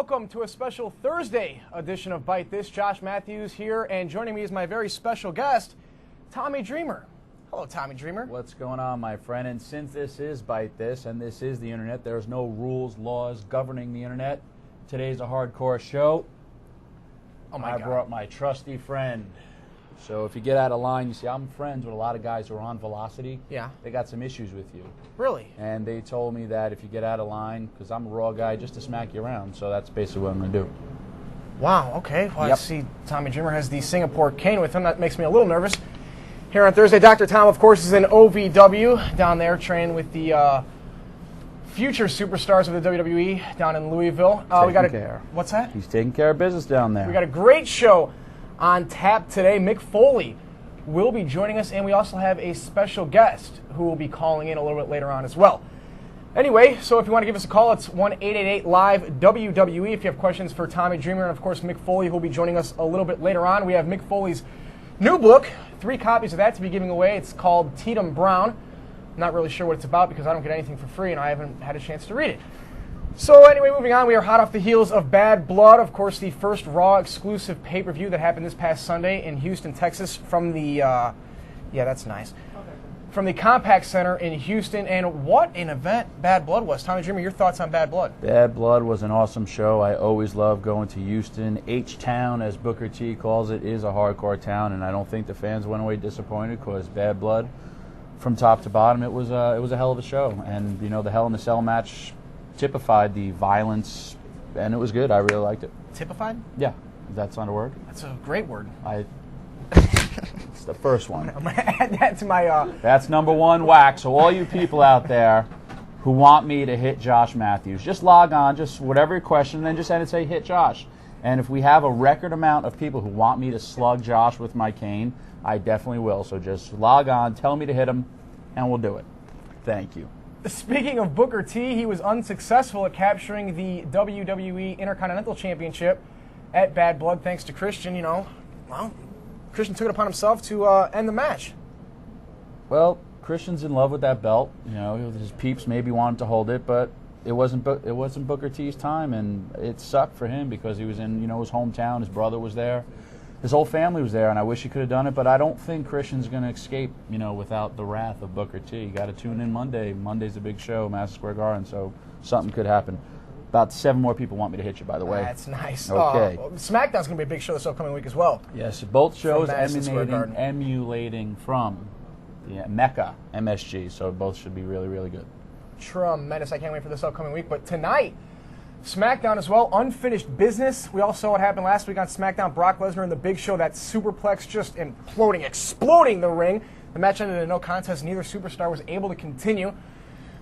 welcome to a special Thursday edition of Bite This. Josh Matthews here, and joining me is my very special guest, Tommy Dreamer. Hello, Tommy Dreamer. What's going on, my friend? And since this is Bite This and this is the internet, there's no rules, laws governing the internet. Today's a hardcore show. Oh my God. I brought my trusty friend. So if you get out of line, you see, I'm friends with a lot of guys who are on Velocity. Yeah. They got some issues with you. Really? And they told me that if you get out of line, because I'm a raw guy, just to smack you around. So that's basically what I'm going to do. Wow, okay. Well, Yep. I see Tommy Dreamer has the Singapore cane with him. That makes me a little nervous. Here on Thursday, Dr. Tom, of course, is in OVW down there training with the future superstars of the WWE down in Louisville. We got care. What's that? He's taking care of business down there. We got a great show on tap today. Mick Foley will be joining us, and we also have a special guest who will be calling in a little bit later on as well. Anyway, so if you want to give us a call, it's 1-888-LIVE-WWE. If you have questions for Tommy Dreamer and, of course, Mick Foley, who will be joining us a little bit later on. We have Mick Foley's new book, 3 copies of that to be giving away. It's called Tatum Brown. I'm not really sure what it's about because I don't get anything for free, and I haven't had a chance to read it. So anyway, moving on, we are hot off the heels of Bad Blood, of course, the first Raw exclusive pay-per-view that happened this past Sunday in Houston, Texas, from the, yeah, that's nice, from the Compact Center in Houston. And what an event Bad Blood was. Tommy Dreamer, your thoughts on Bad Blood? Bad Blood was an awesome show. I always love going to Houston. H-Town, as Booker T calls it, is a hardcore town, and I don't think the fans went away disappointed because Bad Blood, from top to bottom, it was a hell of a show. And, you know, the Hell in a Cell match typified the violence, and it was good. I really liked it. Typified? Yeah, that's not a word. That's a great word. It's the first one. I'm going to add that to my... That's number 1 whack. So all you people out there who want me to hit Josh Matthews, just log on, just whatever your question, and then just say hit Josh. And if we have a record amount of people who want me to slug Josh with my cane, I definitely will. So just log on, tell me to hit him, and we'll do it. Thank you. Speaking of Booker T, he was unsuccessful at capturing the WWE Intercontinental Championship at Bad Blood thanks to Christian. You know, well, Christian took it upon himself to end the match. Well, Christian's in love with that belt. You know, his peeps maybe wanted to hold it, but it wasn't Booker T's time, and it sucked for him because he was in, you know, his hometown. His brother was there. His whole family was there, and I wish he could have done it, but I don't think Christian's going to escape, you know, without the wrath of Booker T. You got to tune in Monday. Monday's a big show, Madison Square Garden, so something could happen. About 7 more people want me to hit you, by the way. That's nice. Okay. SmackDown's going to be a big show this upcoming week as well. Yes, both shows Emulating from the Mecca, MSG, so both should be really, really good. Tremendous. I can't wait for this upcoming week. But tonight, SmackDown as well, unfinished business. We all saw what happened last week on SmackDown. Brock Lesnar in the Big Show, that superplex just imploding, exploding the ring. The match ended in no contest. Neither superstar was able to continue.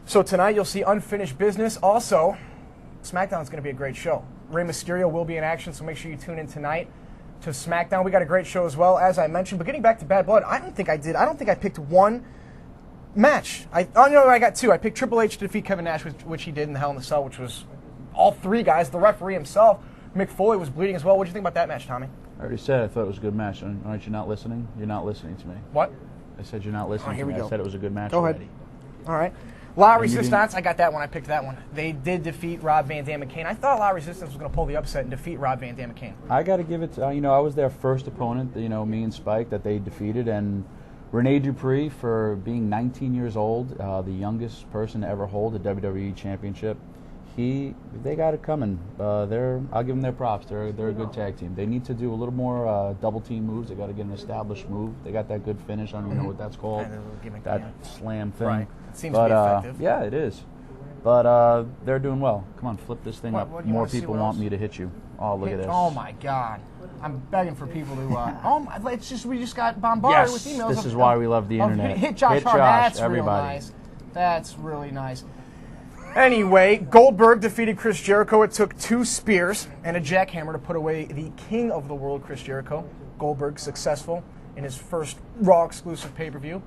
So tonight you'll see unfinished business. Also, SmackDown is going to be a great show. Rey Mysterio will be in action, so make sure you tune in tonight to SmackDown. We got a great show as well, as I mentioned. But getting back to Bad Blood, I don't think I picked one match. I got 2. I picked Triple H to defeat Kevin Nash, which he did in the Hell in a Cell, which was all 3 guys. The referee himself, Mick Foley, was bleeding as well. What did you think about that match, Tommy? I already said I thought it was a good match. Aren't you not listening? You're not listening to me. What? I said you're not listening here to me. we go. I said it was a good match Go already. ahead. All right. La And Resistance, I got that one. I picked that one. They did defeat Rob Van Dam and Kane. I thought La Resistance was going to pull the upset and defeat Rob Van Dam and Kane. I got to give it to, I was their first opponent, me and Spike, that they defeated. And Rene Dupree, for being 19 years old, the youngest person to ever hold a WWE championship, they got it coming. I'll give them their props. They're a good tag team. They need to do a little more double team moves. They got to get an established move. They got that good finish. I don't even know what that's called. That slam thing. Right. It seems to be effective. Yeah, it is. But they're doing well. Come on, flip this thing up. More people want me to hit you. Oh, look at this. Oh my God! I'm begging for people to. We just got bombarded with emails. This is why we love the internet. Hit Josh hard. That's everybody. Real nice. That's really nice. Anyway, Goldberg defeated Chris Jericho. It took 2 spears and a jackhammer to put away the king of the world, Chris Jericho. Goldberg successful in his first Raw exclusive pay-per-view.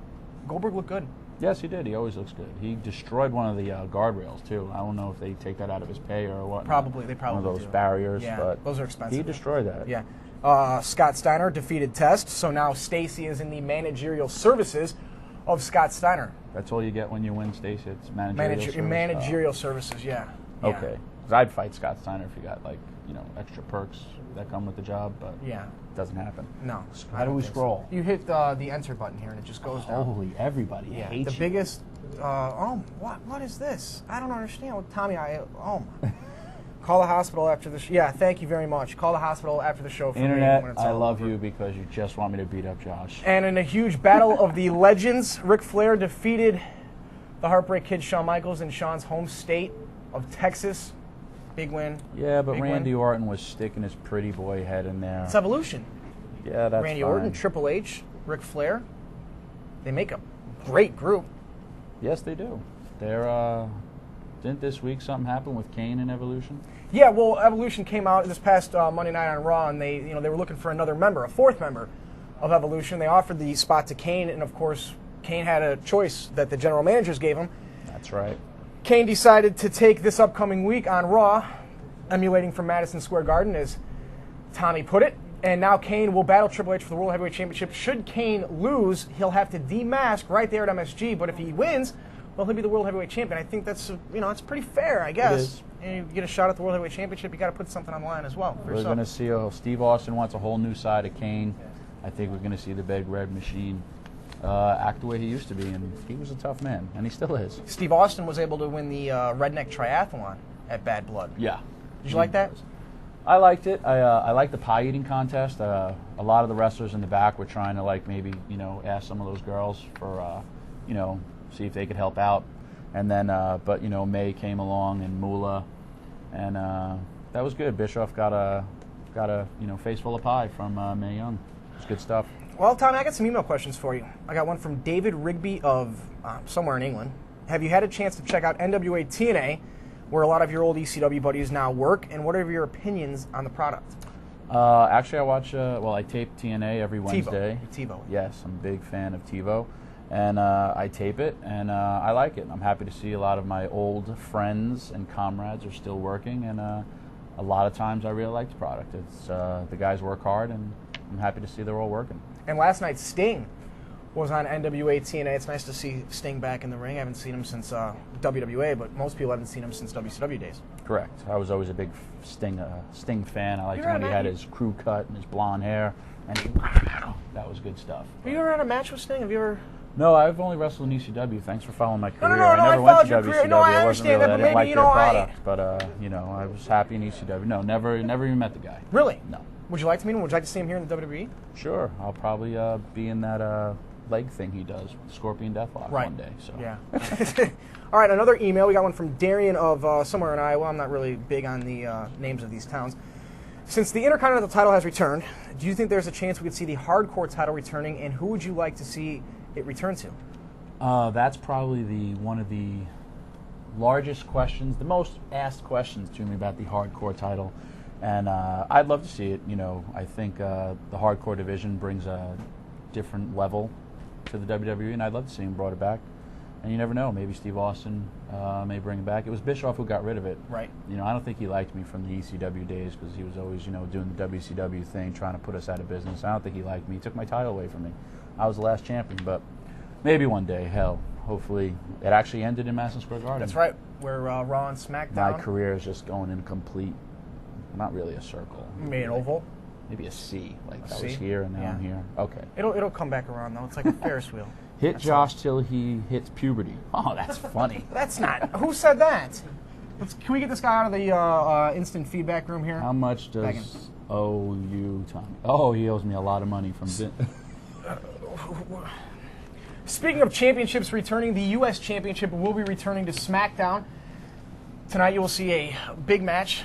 Goldberg looked good. Yes, he did. He always looks good. He destroyed one of the guardrails, too. I don't know if they take that out of his pay or what. They probably one of those do. barriers. Yeah, but those are expensive. He destroyed that. Yeah. Scott Steiner defeated Test, so now Stacy is in the managerial services of Scott Steiner. That's all you get when you win, Stacey. It's managerial services. Managerial services, yeah. Okay. Because I'd fight Scott Steiner if he got, like, extra perks that come with the job, but yeah, it doesn't happen. no. How do we scroll? You hit the enter button here, and it just goes down. Holy, everybody hates the you. biggest. What is this? I don't understand. What Tommy? Call the hospital after the. Yeah, thank you very much. Call the hospital after the show. For Internet, me when it's I all love over. you because you just want me to beat up Josh. And in a huge battle of the legends, Ric Flair defeated the Heartbreak Kid Shawn Michaels in Shawn's home state of Texas. Big win. Yeah, but Big Randy win. Orton was sticking his pretty boy head in there. It's Evolution. Yeah, that's Randy fine. Orton, Triple H, Ric Flair. They make a great group. Yes, they do. They're, didn't this week something happen with Kane and Evolution? Yeah, well, Evolution came out this past Monday night on Raw, and they were looking for another member, a fourth member of Evolution. They offered the spot to Kane, and of course, Kane had a choice that the general managers gave him. That's right. Kane decided to take this upcoming week on Raw, emulating from Madison Square Garden, as Tommy put it. And now Kane will battle Triple H for the World Heavyweight Championship. Should Kane lose, he'll have to demask right there at MSG. But if he wins, well, he'll be the World Heavyweight Champion. I think that's it's pretty fair, I guess. It is. And you get a shot at the World Heavyweight Championship, you got to put something on the line as well. For We're yourself. going to see Steve Austin wants a whole new side of Kane. I think we're going to see the Big Red Machine act the way he used to be, and he was a tough man, and he still is. Steve Austin was able to win the Redneck Triathlon at Bad Blood. Yeah. Did you like that? I liked it. I liked the pie eating contest. A lot of the wrestlers in the back were trying to maybe ask some of those girls for see if they could help out, and then but May came along and Moolah, and that was good. Bischoff got a face full of pie from Mae Young. It's good stuff. Well, Tommy, I got some email questions for you. I got one from David Rigby of somewhere in England. Have you had a chance to check out NWA TNA, where a lot of your old ECW buddies now work, and what are your opinions on the product? Actually, I watch. I tape TNA every Wednesday. TiVo. Yes, I'm a big fan of TiVo, and I tape it, and I like it. I'm happy to see a lot of my old friends and comrades are still working, and a lot of times I really like the product. It's the guys work hard, and I'm happy to see they're all working. And last night, Sting was on NWA TNA. It's nice to see Sting back in the ring. I haven't seen him since WWA, but most people haven't seen him since WCW days. Correct. I was always a big Sting fan. I liked You're him when he right, had man. his crew cut and his blonde hair, and that was good stuff. Have you ever had a match with Sting? Have you ever? No, I've only wrestled in ECW. Thanks for following my career. no, I I never went followed to your WCW. career. No, I wasn't understand that, really, but I didn't like maybe, their I- product, but I was happy in ECW. No, never even met the guy. Really? No. Would you like to meet him? Would you like to see him here in the WWE? Sure, I'll probably be in that leg thing he does, Scorpion Deathlock, one day. So Yeah. All right, another email. We got one from Darian of somewhere in Iowa. I'm not really big on the names of these towns. Since the Intercontinental title has returned, do you think there's a chance we could see the Hardcore title returning, and who would you like to see it return to? That's probably one of the largest questions, the most asked questions to me about the Hardcore title, and I'd love to see it. I think the Hardcore division brings a different level to the WWE, and I'd love to see him brought it back. And you never know, maybe Steve Austin may bring it back. It was Bischoff who got rid of it. Right. I don't think he liked me from the ECW days because he was always, doing the WCW thing, trying to put us out of business. I don't think he liked me. He took my title away from me. I was the last champion, but maybe one day, hell, hopefully. It actually ended in Madison Square Garden. That's right, where Raw and SmackDown. My career is just going in a complete, not really a circle. You made an oval. Maybe a C. Like I C? was here and now Yeah. I'm here. Okay. It'll come back around though. It's like a Ferris wheel. Hit That's Josh till he hits puberty. Oh, that's funny. That's not. Who said that? Can we get this guy out of the instant feedback room here? How much Back in. does OU Tommy? Oh, he owes me a lot of money from. Speaking of championships returning, the U.S. Championship will be returning to SmackDown. Tonight you will see a big match.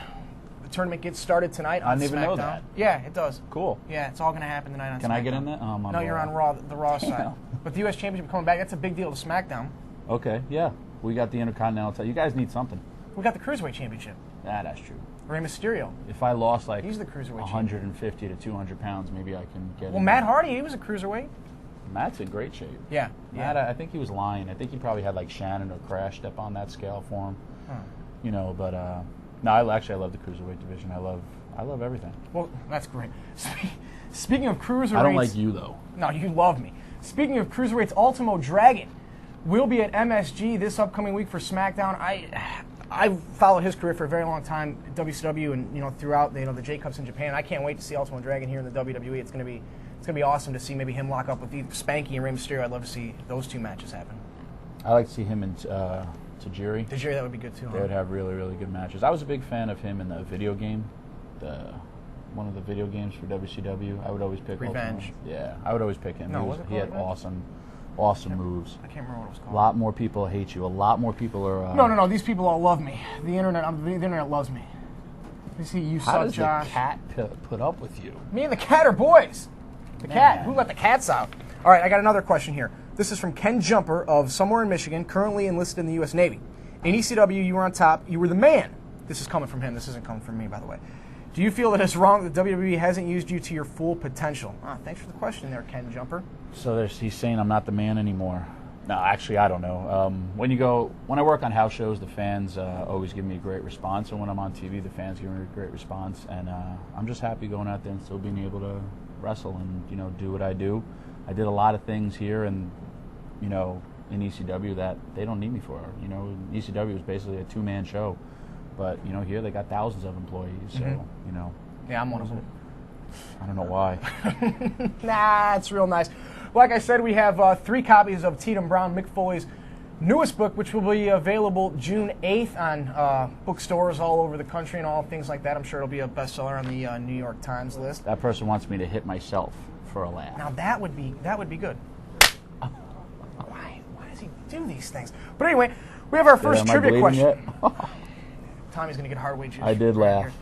The tournament gets started tonight on I didn't SmackDown. even know that. Yeah, it does. Cool. Yeah, it's all going to happen tonight on SmackDown. Can I get in that? Oh, I'm on No, Raw. you're on Raw, the Raw side. Yeah. But the U.S. Championship coming back, that's a big deal to SmackDown. Okay, yeah. We got the Intercontinental title. You guys need something. We got the Cruiserweight Championship. That's true. Rey Mysterio. If I lost like He's the Cruiserweight 150 to 200 pounds, maybe I can get Well, in Matt there. Hardy, he was a Cruiserweight. Matt's in great shape. Yeah. Matt, I think he was lying. I think he probably had like Shannon or Crash step on that scale for him. Huh. But no, I love the Cruiserweight division. I love everything. Well, that's great. Speaking of Cruiserweights... I don't like you, though. No, you love me. Speaking of Cruiserweights, Ultimo Dragon will be at MSG this upcoming week for SmackDown. I've followed his career for a very long time, WCW and throughout the J Cups in Japan. I can't wait to see Ultimate Dragon here in the WWE. It's gonna be awesome to see maybe him lock up with either Spanky and Rey Mysterio. I'd love to see those two matches happen. I like to see him and Tajiri. Tajiri, that would be good too. They would have really, really good matches. I was a big fan of him in the video game, one of the video games for WCW. I would always pick Revenge. Yeah, I would always pick him. No, he had awesome moves. I can't remember what it was called. A lot more people hate you. A lot more people are. No. These people all love me. The internet loves me. You see, you How suck, does Josh. the cat put up with you? Me and the cat are boys. The cat. Who let the cats out? All right, I got another question here. This is from Ken Jumper of somewhere in Michigan, currently enlisted in the U.S. Navy. In ECW, you were on top. You were the man. This is coming from him. This isn't coming from me, by the way. Do you feel that it's wrong that WWE hasn't used you to your full potential? Thanks for the question there, Ken Jumper. So he's saying I'm not the man anymore. No, actually, I don't know. When I work on house shows, the fans always give me a great response, and when I'm on TV, the fans give me a great response, and I'm just happy going out there and still being able to wrestle and do what I do. I did a lot of things here, and in ECW that they don't need me for. ECW was basically a two-man show, but here they got thousands of employees. So Yeah, I'm one of them. I don't know why. Nah, it's real nice. Like I said, we have 3 copies of Tatum Brown, Mick Foley's newest book, which will be available June 8th on bookstores all over the country and all things like that. I'm sure it'll be a bestseller on the New York Times list. That person wants me to hit myself for a laugh. Now that would be good. Why does he do these things? But anyway, we have our first trivia question. Tommy's gonna get hardway juice. I did laugh.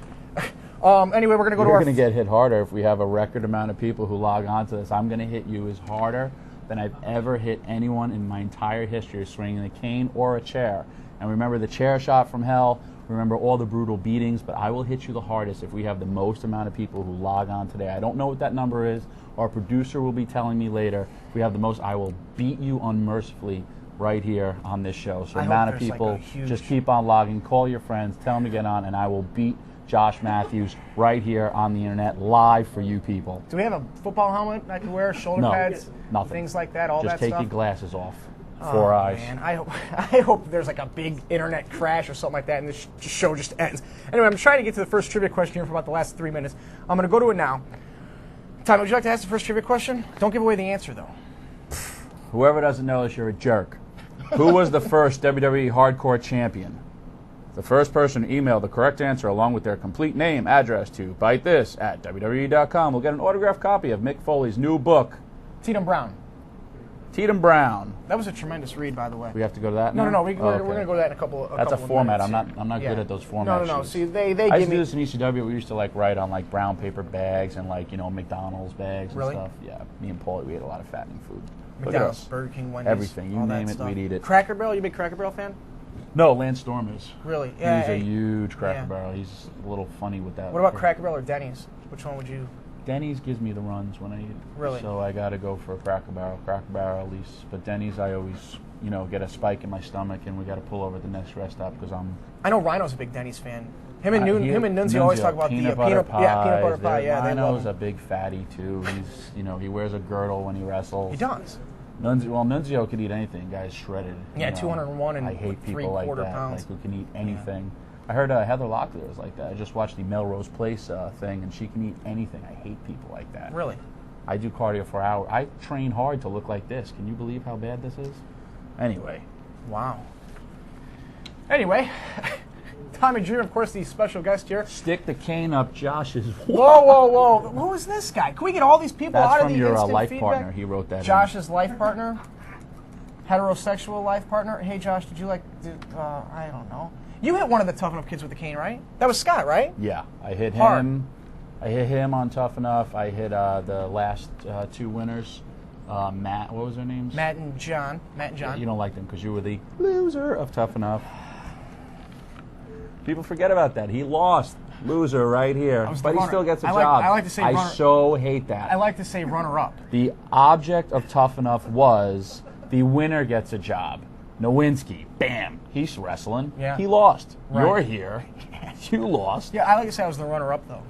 Anyway, we're gonna go to our. You're gonna get hit harder if we have a record amount of people who log on to this. I'm gonna hit you as harder than I've ever hit anyone in my entire history of swinging a cane or a chair. And remember the chair shot from hell. Remember all the brutal beatings. But I will hit you the hardest if we have the most amount of people who log on today. I don't know what that number is. Our producer will be telling me later. If we have the most, I will beat you unmercifully right here on this show. So the amount of people, just keep on logging. Call your friends. Tell them to get on, and I will beat Josh Matthews right here on the internet, live for you people. Do we have a football helmet I can wear, shoulder pads, nothing. Things like that, all just that stuff? Just take your glasses off. 4 eyes. Man, I hope there's like a big internet crash or something like that and this show just ends. Anyway, I'm trying to get to the first trivia question here for about the last 3 minutes. I'm going to go to it now. Tom, would you like to ask the first trivia question? Don't give away the answer, though. Whoever doesn't know this, you're a jerk. Who was the first WWE Hardcore Champion? The first person to email the correct answer along with their complete name, address to Bite This at WWE.com will get an autographed copy of Mick Foley's new book, Tatum Brown. Tatum Brown. That was a tremendous read, by the way. We have to go to that No, now? we're going to go to that in a couple of That's a format. minutes. I'm not good at those formats. No. See, they I give used to me... do this in ECW. We used to write on brown paper bags and McDonald's bags and stuff. Yeah, me and Paulie, we ate a lot of fattening food. McDonald's, Burger King, Wendy's, everything. You name it, we'd eat it. Cracker Barrel? You a big Cracker Barrel fan? No, Lance Storm is. Really? He's a huge Cracker Barrel. He's a little funny with that. What about Cracker Barrel or Denny's? Which one would you... Denny's gives me the runs when I eat. Really? So I got to go for a Cracker Barrel at least. But Denny's, I always, get a spike in my stomach, and we got to pull over at the next rest stop because I'm. I know Rhino's a big Denny's fan. Him and Nunzio always talk about peanut the butter peanut butter pie. Yeah, Rhino's a big fatty too. He's, he wears a girdle when he wrestles. He does. Nunzio could eat anything. Guy's shredded. Yeah, 201 and I hate people like that, pounds. who can eat anything. Yeah. I heard Heather Locklear was like that. I just watched the Melrose Place thing, and she can eat anything. I hate people like that. Really? I do cardio for hours. I train hard to look like this. Can you believe how bad this is? Anyway. Wow. Anyway, Tommy Dreamer, of course, the special guest here. Stick the cane up Josh's. Whoa. Who is this guy? Can we get all these people out of the instant feedback? That's from your life partner. He wrote that Josh's life partner? Heterosexual life partner? Hey, Josh, did you I don't know. You hit one of the Tough Enough kids with the cane, right? That was Scott, right? Yeah, I hit hard. him. I hit him on Tough Enough. I hit the last 2 winners. Matt, what was their names? Matt and John. You don't like them because you were the loser of Tough Enough. People forget about that. He lost. Loser right here. But he still gets a job. I like to say I so hate that. I like to say runner-up. The object of Tough Enough was the winner gets a job. Nowinski, bam, he's wrestling. Yeah. He lost. Right. You're here. You lost. Yeah, I like to say I was the runner-up, though.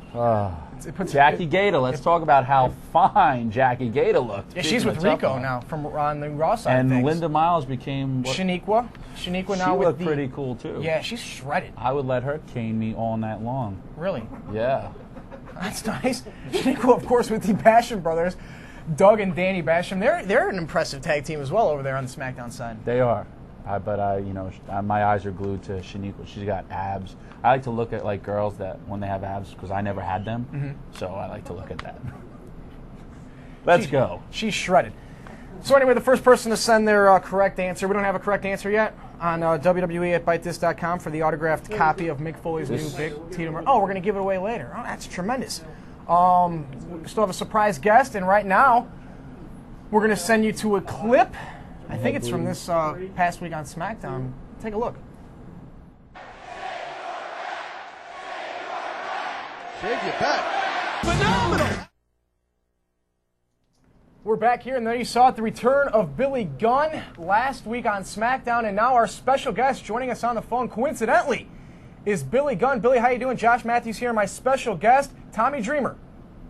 Jackie Gaeta. Let's talk about how fine Jackie Gaeta looked. Yeah, she's with Rico now from on the Raw side and of things. Linda Miles became Shaniqua now she with looked pretty cool too. Yeah, she's shredded. I would let her cane me all night long. Really? Yeah. That's nice. Shaniqua, of course, with the Basham brothers, Doug and Danny Basham. They're an impressive tag team as well over there on the SmackDown side. They are. My eyes are glued to Shaniqua. She's got abs. I like to look at like girls that when they have abs because I never had them. Mm-hmm. So I like to look at that. Let's go. She's shredded. So anyway, the first person to send their correct answer. We don't have a correct answer yet on WWE@BiteThis.com for the autographed copy of Mick Foley's new big Tito. Oh, we're going to give it away later. Oh, that's tremendous. We still have a surprise guest, and right now we're going to send you to a clip. I think it's from this past week on SmackDown. Take a look. Big, you bet. Phenomenal! We're back here, and there you saw it, the return of Billy Gunn last week on SmackDown, and now our special guest joining us on the phone, coincidentally, is Billy Gunn. Billy, how you doing? Josh Matthews here, my special guest, Tommy Dreamer.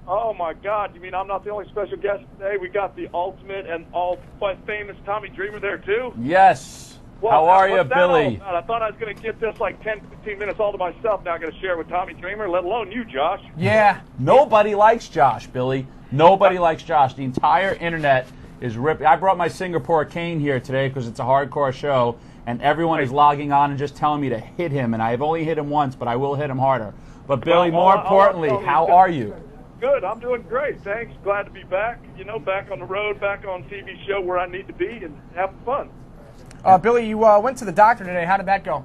Oh, my God. You mean I'm not the only special guest today? We got the ultimate and all quite famous Tommy Dreamer there, too? Yes. Well, how are you, what's that Billy? all about? I thought I was going to get this like 10, 15 minutes all to myself. Now I'm going to share with Tommy Dreamer, let alone you, Josh. Yeah. Nobody likes Josh, Billy. Nobody likes Josh. The entire internet is ripping. I brought my Singapore cane here today because it's a hardcore show, and everyone is logging on and just telling me to hit him, and I've only hit him once, but I will hit him harder. But, Billy, more importantly, how are you? Good. I'm doing great. Thanks. Glad to be back. You know, back on the road, back on TV show where I need to be and having fun. Billy, you went to the doctor today. How did that go?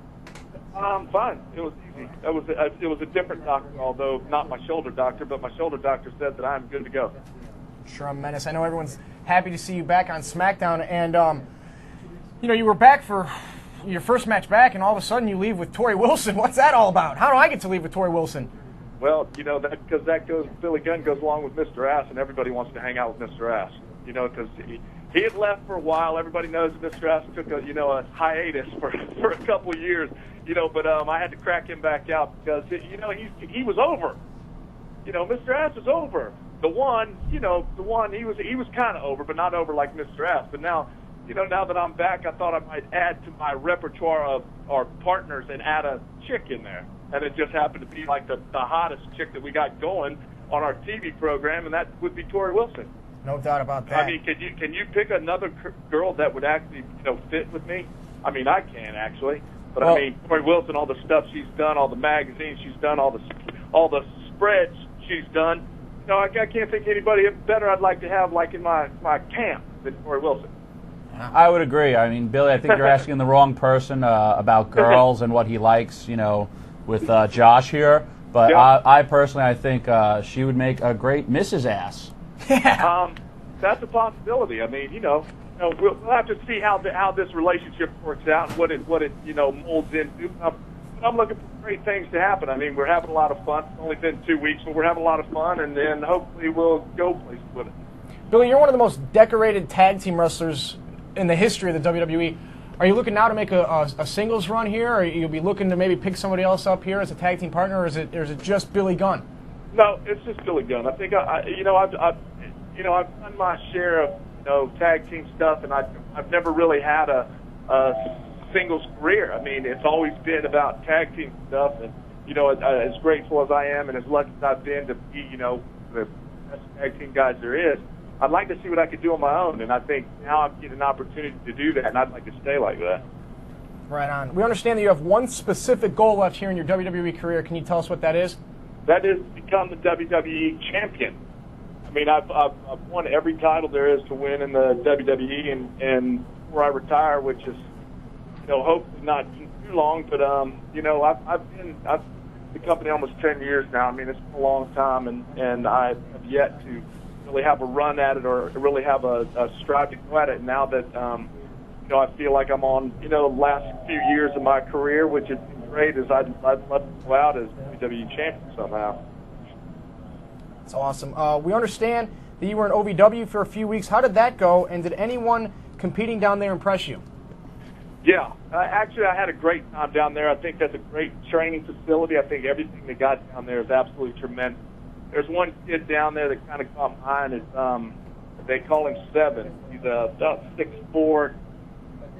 Fine. It was easy. It was a different doctor, although not my shoulder doctor, but my shoulder doctor said that I'm good to go. Tremendous. I know everyone's happy to see you back on SmackDown, and you were back for your first match back, and all of a sudden you leave with Torrie Wilson. What's that all about? How do I get to leave with Torrie Wilson? Well, you know, because that goes, Billy Gunn goes along with Mr. Ass, and everybody wants to hang out with Mr. Ass. You know, because he had left for a while. Everybody knows that Mr. Ass took a hiatus for a couple of years. You know, but I had to crack him back out because he was over. You know, Mr. Ass was over. The one, he was kind of over, but not over like Mr. Ass. But now, now that I'm back, I thought I might add to my repertoire of our partners and add a chick in there. And it just happened to be like the hottest chick that we got going on our TV program, and that would be Torrie Wilson. No doubt about that. I mean, can you pick another girl that would actually fit with me? I mean, I can actually, but I mean, Torrie Wilson, all the stuff she's done, all the magazines she's done, all the spreads she's done. I can't think of anybody better I'd like to have like in my camp than Torrie Wilson. I would agree. I mean, Billy, I think you're asking the wrong person about girls and what he likes, with Josh here. But yeah. I personally, I think she would make a great Mrs. Ass. Yeah. That's a possibility. I mean, we'll have to see how this relationship works out and what it molds into. I'm looking for great things to happen. I mean, we're having a lot of fun. It's only been 2 weeks, but we're having a lot of fun, and then hopefully we'll go places with it. Billy, you're one of the most decorated tag team wrestlers in the history of the WWE. Are you looking now to make a singles run here, or you'll be looking to maybe pick somebody else up here as a tag team partner, or is it just Billy Gunn? No, it's just Billy Gunn. I think I've done my share of tag team stuff, and I've never really had a singles career. I mean, it's always been about tag team stuff, and as grateful as I am and as lucky as I've been to be the best tag team guys there is, I'd like to see what I could do on my own, and I think now I'm getting an opportunity to do that, and I'd like to stay like that. Right on. We understand that you have one specific goal left here in your WWE career. Can you tell us what that is? That is to become the WWE champion. I mean, I've won every title there is to win in the WWE, and before I retire, which is, hopefully not too long, but I've been the company almost 10 years now. I mean, it's been a long time, and I have yet to really have a run at it or really have a strive to go at it. Now that I feel like I'm on the last few years of my career, which is great, is I'd love to go out as WWE champion somehow. That's awesome. We understand that you were in OVW for a few weeks. How did that go, and did anyone competing down there impress you? Yeah, actually, I had a great time down there. I think that's a great training facility. I think everything they got down there is absolutely tremendous. There's one kid down there that kind of caught my eye, and they call him Seven. He's about 6'4",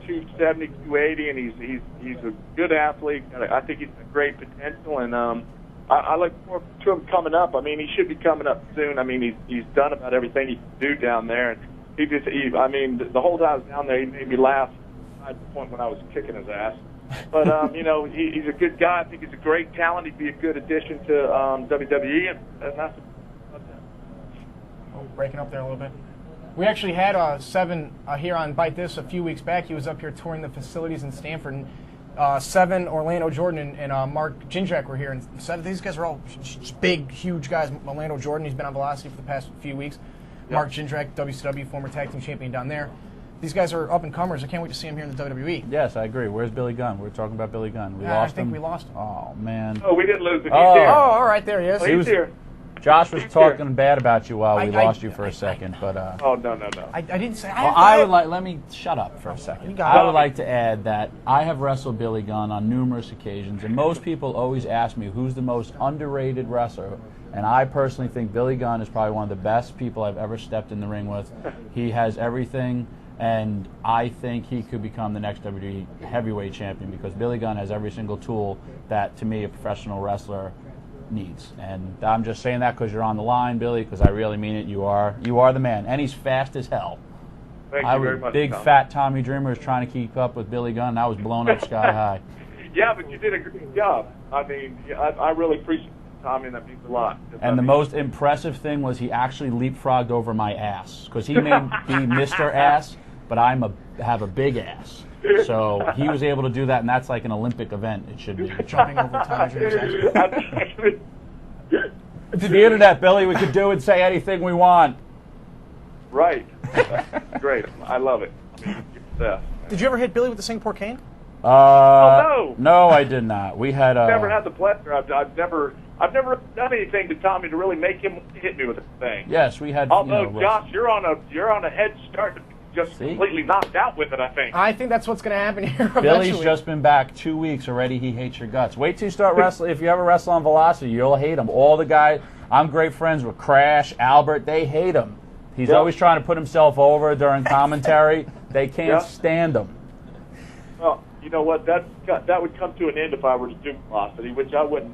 270, 280, and he's a good athlete. I think he's got great potential, and I look forward to him coming up. I mean, he should be coming up soon. I mean, he's done about everything he can do down there, and I mean, the whole time I was down there, he made me laugh at the point when I was kicking his ass. But you know, he's a good guy. I think he's a great talent. He'd be a good addition to WWE, and that's breaking up there a little bit. We actually had Seven here on Bite This a few weeks back. He was up here touring the facilities in Stamford. And, Seven, Orlando Jordan, and Mark Jindrak were here. And Seven, these guys are all big, huge guys. Orlando Jordan, he's been on Velocity for the past few weeks. Yep. Mark Jindrak, WCW, former tag team champion down there. These guys are up-and-comers. I can't wait to see him here in the WWE. Yes, I agree. Where's Billy Gunn? We're talking about Billy Gunn. I think we lost him. Oh, man. Oh, we didn't lose him. He's Oh, here. all right, there he is. He's here. Josh was talking bad about you while we lost you for a second, but oh no. I didn't say. Well, I would like. Let me shut up for a second. got it. I would like to add that I have wrestled Billy Gunn on numerous occasions, and most people always ask me who's the most underrated wrestler. And I personally think Billy Gunn is probably one of the best people I've ever stepped in the ring with. He has everything, and I think he could become the next WWE heavyweight champion because Billy Gunn has every single tool that, to me, a professional wrestler needs. And I'm just saying that because you're on the line, Billy, because I really mean it. You are the man. And he's fast as hell. Thank you very much, Big, Tom. fat Tommy Dreamer was trying to keep up with Billy Gunn, and I was blown up sky high. Yeah, but you did a great job. I mean, I really appreciate it, Tommy, and that means a lot. And the most impressive thing was he actually leapfrogged over my ass because he may be Mr. Ass, but have a big ass. So he was able to do that, and that's like an Olympic event. It should be. Jumping over Tommy Dreamer's ass. To the internet, Billy, we could do and say anything we want. Right. Great. I love it. I mean, you're the best. Did you ever hit Billy with the Singapore cane? Oh, no. No, I did not. We had I've never had the pleasure. I've never done anything to Tommy to really make him hit me with a thing. Yes, we had. Although, Josh, you're on a head start to just completely knocked out with it, I think. I think that's what's going to happen here Billy's eventually. just been back 2 weeks already. He hates your guts. Wait till you start wrestling. If you ever wrestle on Velocity, you'll hate him. All the guys, I'm great friends with Crash, Albert, they hate him. He's always trying to put himself over during commentary. They can't stand him. Well, you know what? That would come to an end if I were to do Velocity, which I wouldn't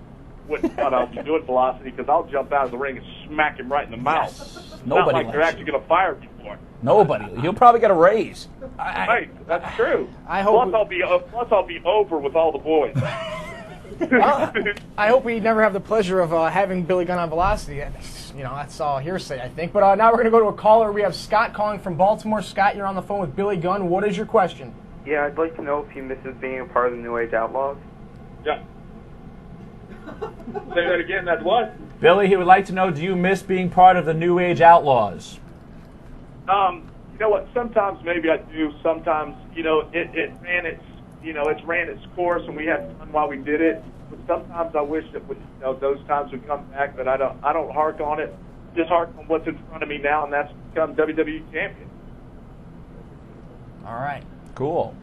thought I'll be doing Velocity because I'll jump out of the ring and smack him right in the mouth. Yes. It's Nobody not like they're likes actually going to fire me for it. Nobody. He'll probably get a raise. Right, that's true. I hope Plus I'll be over with all the boys. I hope we never have the pleasure of having Billy Gunn on Velocity. That's all hearsay, I think. But now we're going to go to a caller. We have Scott calling from Baltimore. Scott, you're on the phone with Billy Gunn. What is your question? Yeah, I'd like to know if he misses being a part of the New Age Outlaws. Yeah. Say that again. That's what? Billy, he would like to know, do you miss being part of the New Age Outlaws? You know what? Sometimes maybe I do. Sometimes, it ran its course and we had fun while we did it. But sometimes I wish that those times would come back. But I don't hark on it. Just hark on what's in front of me now, and that's become WWE champion. All right. Cool.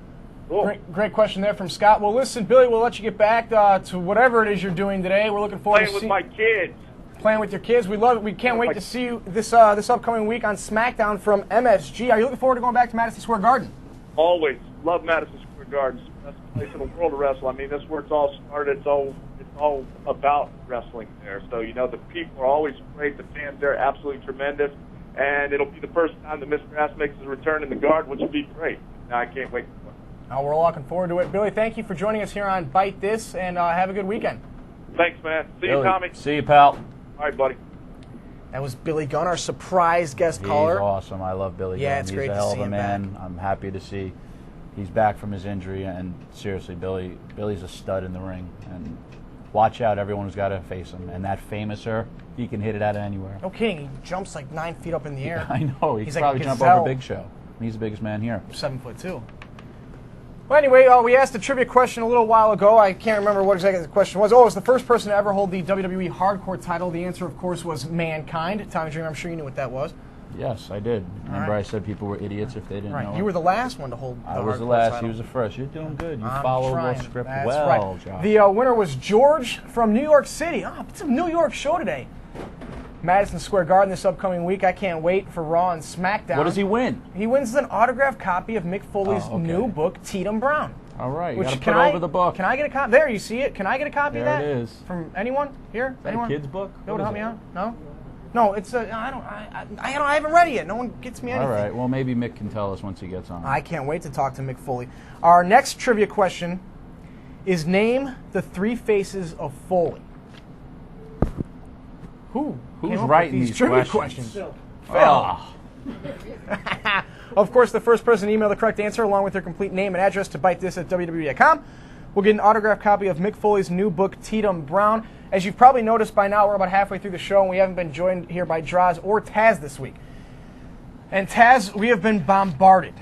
Great question there from Scott. Well, listen, Billy, we'll let you get back to whatever it is you're doing today. We're looking forward Playing with my kids. Playing with your kids. We love it. We can't wait to see you this upcoming week on SmackDown from MSG. Are you looking forward to going back to Madison Square Garden? Always. Love Madison Square Garden. It's the best place in the world to wrestle. I mean, that's where it's all started. It's all about wrestling there. So, the people are always great. The fans there are absolutely tremendous. And it'll be the first time that Mr. Ass makes his return in the Garden, which will be great. Now, I can't wait. We're all looking forward to it. Billy, thank you for joining us here on Bite This, and have a good weekend. Thanks, man. See Billy, you, Tommy. See you, pal. All right, buddy. That was Billy Gunn, our surprise guest caller. He's awesome. I love Billy Gunn. It's great He's a to hell see of a him man. back. I'm happy to see he's back from his injury. And seriously, Billy's a stud in the ring. And watch out, everyone who's got to face him. And that famouser, he can hit it out of anywhere. No kidding. He jumps like 9 feet up in the air. I know. He He's could like a probably jump gazelle. over Big Show. He's the biggest man here. 7'2". Well, anyway, we asked a trivia question a little while ago. I can't remember what exactly the question was. Oh, it was the first person to ever hold the WWE Hardcore title. The answer, of course, was Mankind. Tommy Dreamer, I'm sure you knew what that was. Yes, I did. Remember, right. I said people were idiots if they didn't know. You were the last one to hold. I was the last. He was the first. You're doing good. You followed the script That's well, right. Josh. The winner was George from New York City. Oh, it's a New York show today. Madison Square Garden this upcoming week. I can't wait for Raw and SmackDown. What does he win? He wins an autographed copy of Mick Foley's new book, Tatum Brown. All right, you Which, got to put over the book. Can I get a copy? There, you see it. Can I get a copy of that? There it is. From anyone here? Is that Anyone? a kid's book? You want to help me out? No? No, it's a. I haven't read it yet. No one gets me anything. All right. Well, maybe Mick can tell us once he gets on. I can't wait to talk to Mick Foley. Our next trivia question is: name the three faces of Foley. Who's writing these trivia questions? Phil. Oh. Of course, the first person to email the correct answer along with their complete name and address to bitethis@wwe.com will get an autographed copy of Mick Foley's new book, Tatum Brown. As you've probably noticed by now, we're about halfway through the show, and we haven't been joined here by Draz or Taz this week. And Taz, we have been bombarded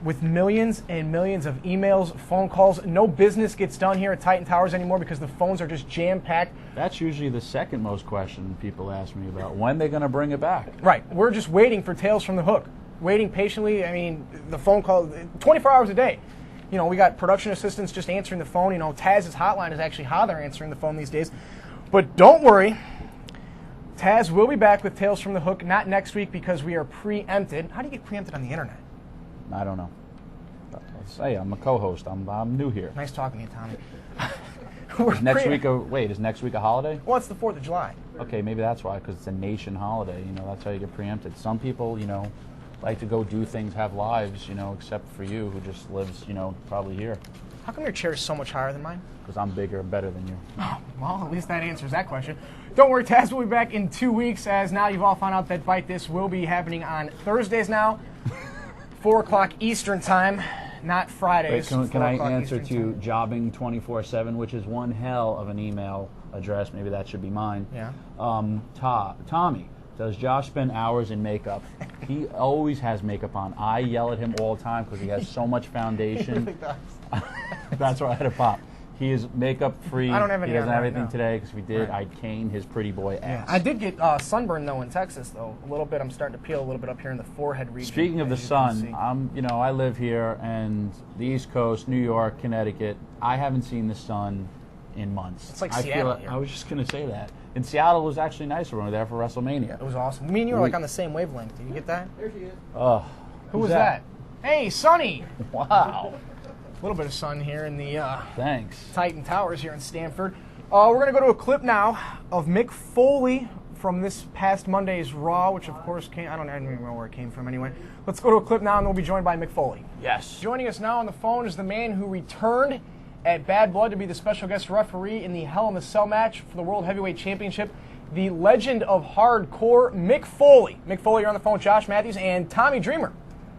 with millions and millions of emails, phone calls. No business gets done here at Titan Towers anymore because the phones are just jam-packed. That's usually the second most question people ask me about. When they're going to bring it back? Right. We're just waiting for Tales from the Hook. Waiting patiently. I mean, the phone call, 24 hours a day. You know, we got production assistants just answering the phone. You know, Taz's hotline is actually how they're answering the phone these days. But don't worry. Taz will be back with Tales from the Hook, not next week because we are preempted. How do you get preempted on the internet? I don't know. I'll say I'm a co-host. I'm new here. Nice talking to you, Tommy. Is next week is next week a holiday? Well, it's the 4th of July. Okay, maybe that's why, because it's a nation holiday. You know, that's how you get preempted. Some people, you know, like to go do things, have lives, you know, except for you, who just lives, you know, probably here. How come your chair is so much higher than mine? Because I'm bigger and better than you. Oh, well, at least that answers that question. Don't worry, Taz will be back in 2 weeks, as now you've all found out that Bite This will be happening on Thursdays now, 4 o'clock Eastern Time, not Fridays. Wait, can I 4 o'clock answer Eastern to jobbing247, which is one hell of an email address. Maybe that should be mine. Yeah. Tommy, does Josh spend hours in makeup? He always has makeup on. I yell at him all the time because he has so much foundation. He really does. That's why I had to pop. He is makeup free. I don't have any He doesn't on have right anything now. today because if he did, Right. I'd cane his pretty boy ass. Yeah. I did get sunburn though in Texas though a little bit. I'm starting to peel a little bit up here in the forehead region. Speaking of the as you can sun, see. I live here and the East Coast, New York, Connecticut. I haven't seen the sun in months. It's like I Seattle feel, here. I was just going to say that. In Seattle, it was actually nicer when we were there for WrestleMania. It was awesome. Me and you were like on the same wavelength. Did you get that? There she is. Oh, Who was that? Hey, Sonny. Wow. A little bit of sun here in the Thanks. Titan Towers here in Stamford. We're going to go to a clip now of Mick Foley from this past Monday's Raw, which of course came, I don't even know where it came from anyway. Let's go to a clip now and we'll be joined by Mick Foley. Yes. Joining us now on the phone is the man who returned at Bad Blood to be the special guest referee in the Hell in a Cell match for the World Heavyweight Championship, the legend of hardcore, Mick Foley. Mick Foley, you're on the phone with Josh Matthews and Tommy Dreamer.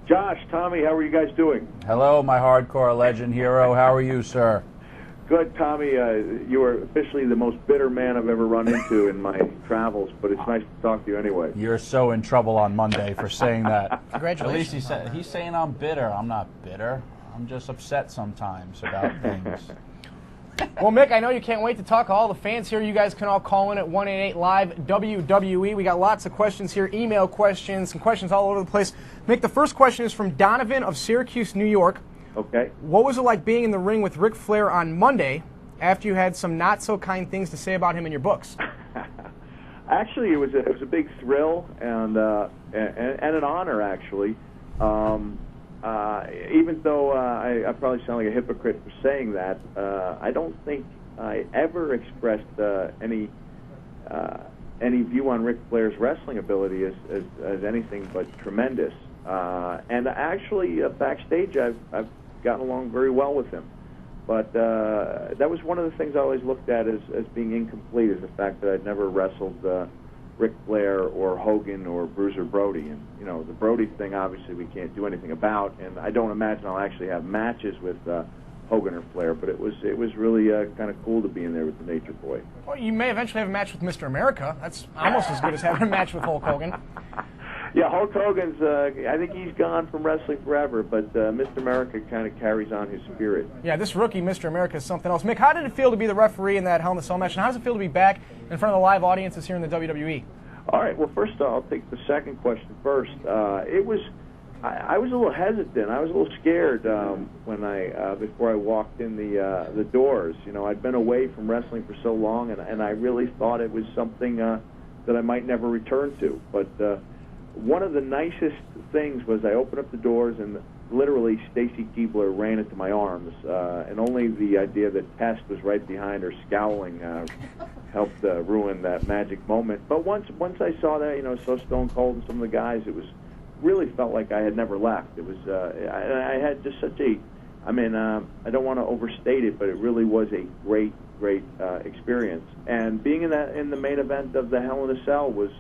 Josh, Tommy, how are you guys doing? Hello, my hardcore legend hero. How are you, sir? Good, Tommy. You are officially the most bitter man I've ever run into in my travels, but it's nice to talk to you anyway. You're so in trouble on Monday for saying that. Congratulations. At least he's saying I'm bitter. I'm not bitter. I'm just upset sometimes about things. Well, Mick, I know you can't wait to talk to all the fans here. You guys can all call in at 188-LIVE-WWE. We got lots of questions here, email questions, some questions all over the place. Mick, the first question is from Donovan of Syracuse, New York. Okay. What was it like being in the ring with Ric Flair on Monday after you had some not-so-kind things to say about him in your books? Actually, it was a big thrill and an honor, actually. Even though I probably sound like a hypocrite for saying that, I don't think I ever expressed any view on Ric Flair's wrestling ability as anything but tremendous. And actually, backstage, I've gotten along very well with him. But that was one of the things I always looked at as being incomplete, is the fact that I'd never wrestled Ric Flair or Hogan or Bruiser Brody. And, you know, the Brody thing, obviously, we can't do anything about. And I don't imagine I'll actually have matches with Hogan or Flair. But it was really kind of cool to be in there with the Nature Boy. Well, you may eventually have a match with Mr. America. That's almost as good as having a match with Hulk Hogan. Yeah, Hulk Hogan's, I think he's gone from wrestling forever, but Mr. America kind of carries on his spirit. Yeah, this rookie, Mr. America, is something else. Mick, how did it feel to be the referee in that Hell in a Cell match, and how does it feel to be back in front of the live audiences here in the WWE? All right. Well, first I'll take the second question first. It was. I was a little hesitant. I was a little scared when before I walked in the doors. You know, I'd been away from wrestling for so long, and I really thought it was something that I might never return to. But one of the nicest things was I opened up the doors, and literally Stacy Keibler ran into my arms, and only the idea that Test was right behind her scowling helped ruin that magic moment. But once I saw that, you know, saw Stone Cold and some of the guys, it was really felt like I had never left. It was I had just such a, I mean, I don't want to overstate it, but it really was a great experience. And being in the main event of the Hell in a Cell was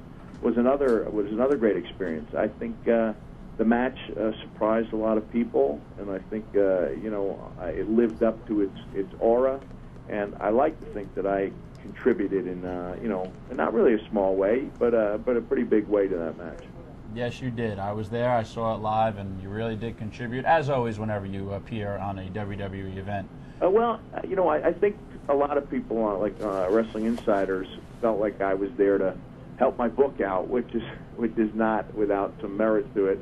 another great experience. I think the match surprised a lot of people, and I think it lived up to its aura. And I like to think that I contributed in not really a small way, but a pretty big way to that match. Yes, you did. I was there. I saw it live, and you really did contribute, as always, whenever you appear on a WWE event. I think a lot of people, Wrestling Insiders, felt like I was there to help my book out, which is not without some merit to it.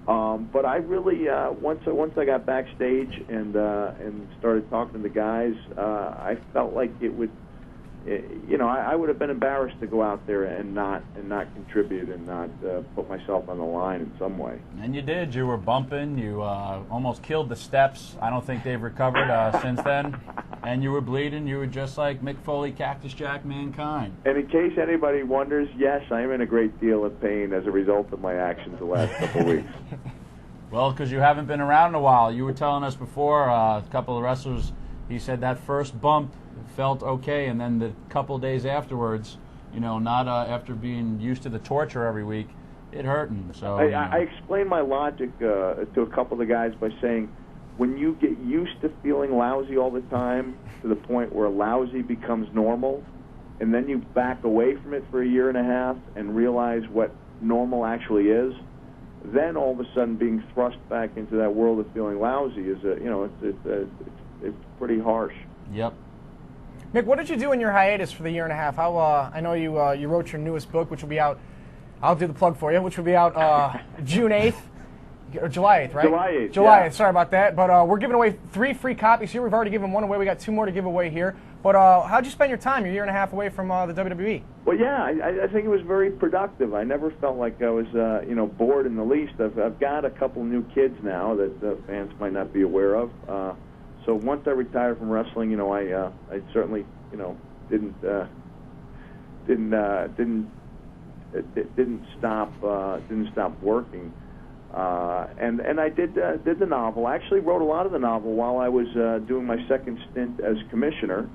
But I really, once I got backstage and started talking to the guys, I felt like it would. I would have been embarrassed to go out there and not contribute and not put myself on the line in some way. And you did. You were bumping. You almost killed the steps. I don't think they've recovered since then. And you were bleeding. You were just like Mick Foley, Cactus Jack, Mankind. And in case anybody wonders, yes, I am in a great deal of pain as a result of my actions the last couple of weeks. Well, because you haven't been around in a while. You were telling us before, a couple of wrestlers, he said that first bump felt okay, and then the couple of days afterwards, not after being used to the torture every week, it hurt him. So I explained my logic to a couple of the guys by saying, when you get used to feeling lousy all the time to the point where lousy becomes normal, and then you back away from it for a year and a half and realize what normal actually is, then all of a sudden being thrust back into that world of feeling lousy is it's pretty harsh. Yep. Mick, what did you do in your hiatus for the year and a half? How I know you wrote your newest book, which will be out. I'll do the plug for you, which will be out June 8th or July 8th, right? July 8th. July yeah. 8th. Sorry about that. But we're giving away 3 free copies here. We've already given one away. We got 2 more to give away here. But how'd you spend your time? Your year and a half away from the WWE. Well, yeah, I think it was very productive. I never felt like I was bored in the least. I've got a couple new kids now that the fans might not be aware of. So once I retired from wrestling, I certainly, didn't stop working. And I did the novel. I actually wrote a lot of the novel while I was doing my second stint as commissioner.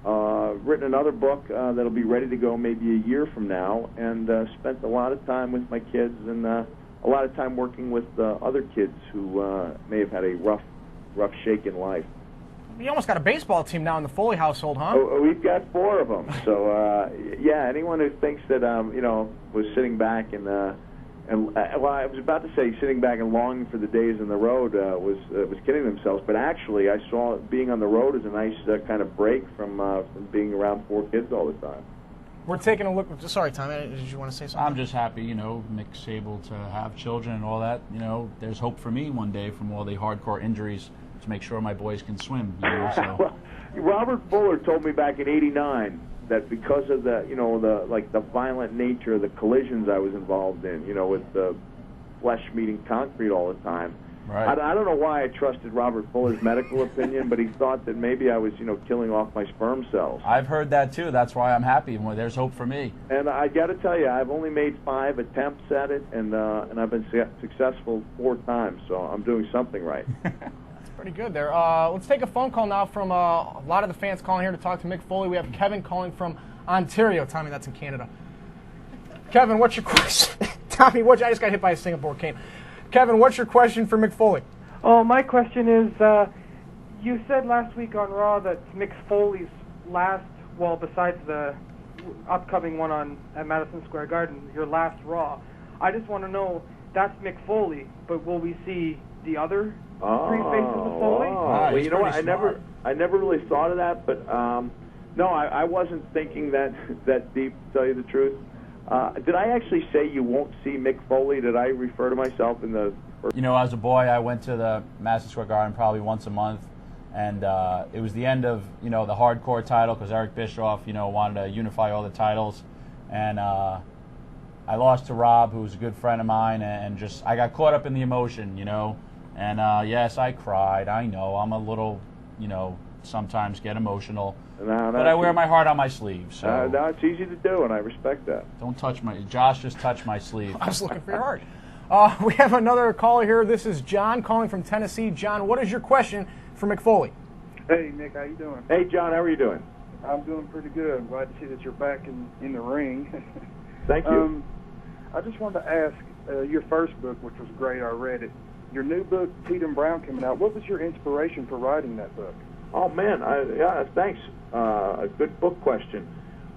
Written another book that'll be ready to go maybe a year from now, and spent a lot of time with my kids and a lot of time working with other kids who may have had a rough shake in life. You almost got a baseball team now in the Foley household, huh? Oh, we've got 4 of them. So, anyone who thinks that, was sitting back and I was about to say sitting back and longing for the days on the road was kidding themselves. But actually, I saw being on the road as a nice kind of break from being around 4 kids all the time. We're taking a look. Sorry, Tom, did you want to say something? I'm just happy, Mick's able to have children and all that. There's hope for me one day from all the hardcore injuries to make sure my boys can swim. So. Well, Robert Fuller told me back in '89 that because of the violent nature of the collisions I was involved in, with the flesh meeting concrete all the time. Right. I don't know why I trusted Robert Fuller's medical opinion, but he thought that maybe I was, killing off my sperm cells. I've heard that too. That's why I'm happy. Well, there's hope for me. And I got to tell you, I've only made 5 attempts at it, and I've been successful 4 times, so I'm doing something right. Pretty good there. Let's take a phone call now from a lot of the fans calling here to talk to Mick Foley. We have Kevin calling from Ontario. Tommy, that's in Canada. Kevin, what's your question? Tommy, I just got hit by a Singapore cane. Kevin, what's your question for Mick Foley? Oh, my question is, you said last week on Raw that Mick Foley's last, well, besides the upcoming one at Madison Square Garden, your last Raw. I just want to know, that's Mick Foley, but will we see the other 3 faces of Foley? Well, you know what? I never really thought of that, but no, I wasn't thinking that deep, to tell you the truth. Did I actually say you won't see Mick Foley? Did I refer to myself in the first? You know, as a boy, I went to the Madison Square Garden probably once a month, and it was the end of, you know, the hardcore title because Eric Bischoff, you know, wanted to unify all the titles, and I lost to Rob, who was a good friend of mine, and just I got caught up in the emotion, you know, and yes, I cried. I know I'm a little, you know, sometimes get emotional, but I wear my heart on my sleeve. So no, it's easy to do, and I respect that. Don't touch my. Josh just touched my sleeve. I was looking for your heart. We have another caller here. This is John calling from Tennessee. John, what is your question for Mick Foley? Hey, Nick, how you doing? Hey, John, how are you doing? I'm doing pretty good. I'm glad to see that you're back in the ring. Thank you. I just wanted to ask, your first book, which was great, I read it. Your new book, Tatum Brown, coming out. What was your inspiration for writing that book? Oh, man, yeah, thanks. A good book question.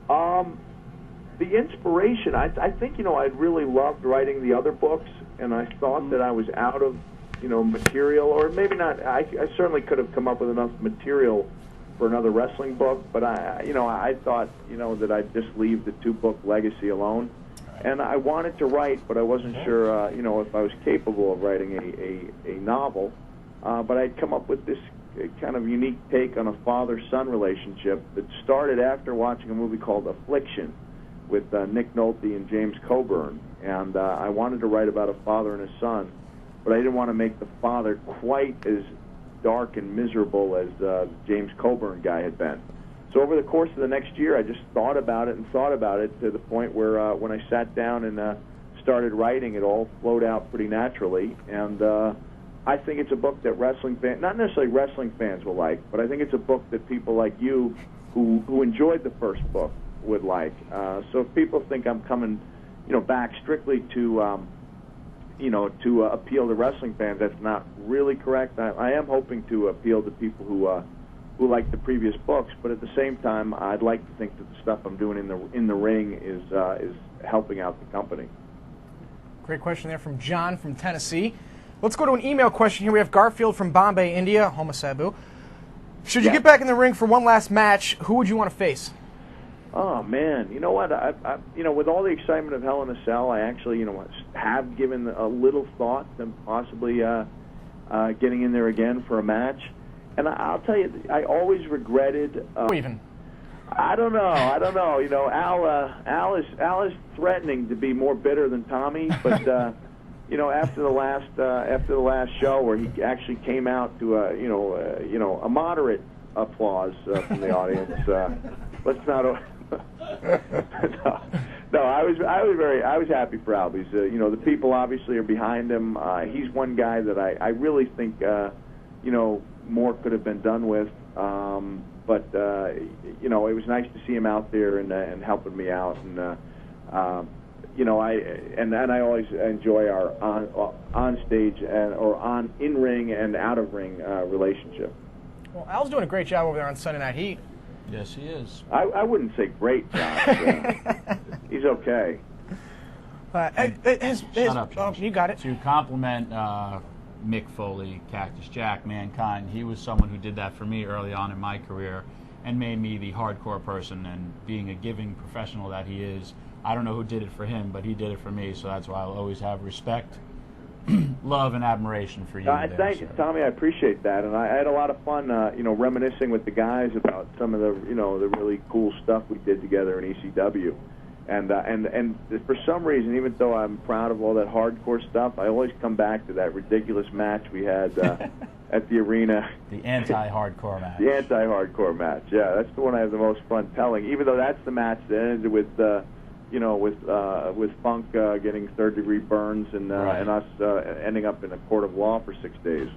The inspiration, I think, you know, I really loved writing the other books, and I thought that I was out of, you know, material, or maybe not. I certainly could have come up with enough material for another wrestling book, but I thought, you know, that I'd just leave the two-book legacy alone. And I wanted to write, but I wasn't sure, you know, if I was capable of writing a novel. But I'd come up with this kind of unique take on a father-son relationship that started after watching a movie called Affliction with Nick Nolte and James Coburn. And I wanted to write about a father and a son, but I didn't want to make the father quite as dark and miserable as James Coburn guy had been. So over the course of the next year, I just thought about it to the point where when I sat down and started writing, it all flowed out pretty naturally. And I think it's a book that wrestling fans, not necessarily wrestling fans, will like, but I think it's a book that people like you who enjoyed the first book would like. So if people think I'm coming, you know, back strictly to, you know, to appeal to wrestling fans, that's not really correct. I am hoping to appeal to people who like the previous books, but at the same time, I'd like to think that the stuff I'm doing in the ring is helping out the company. Great question there from John from Tennessee. Let's go to an email question here. We have Garfield from Bombay, India, Homa Sabu. Should you get back in the ring for one last match, who would you want to face? Oh man, you know what? I you know, with all the excitement of Hell in a Cell, I actually, you know, have given a little thought to possibly getting in there again for a match. And I'll tell you, I always regretted. Even. I don't know. You know, Al is threatening to be more bitter than Tommy, but you know, after the last show where he actually came out to a moderate applause from the audience. Let's not. No, I was happy for Al because you know, the people obviously are behind him. He's one guy that I really think you know, more could have been done with, but you know, it was nice to see him out there and helping me out, and you know, I always enjoy our on stage or on in ring and out of ring relationship. Well, Al's doing a great job over there on Sunday Night Heat. Yes, he is. I wouldn't say great, Josh. He's okay. Shut up, Josh. You got it. To compliment Mick Foley, Cactus Jack, Mankind, he was someone who did that for me early on in my career and made me the hardcore person, and being a giving professional that he is, I don't know who did it for him, but he did it for me, so that's why I'll always have respect, love, and admiration for you. Thank you, Tommy. I appreciate that, and I had a lot of fun, you know, reminiscing with the guys about some of the, you know, the really cool stuff we did together in ECW. And for some reason, even though I'm proud of all that hardcore stuff, I always come back to that ridiculous match we had at the arena. The anti-hardcore match. The anti-hardcore match. Yeah, that's the one I have the most fun telling. Even though that's the match that ended with, you know, with Funk getting third-degree burns and us ending up in a court of law for 6 days.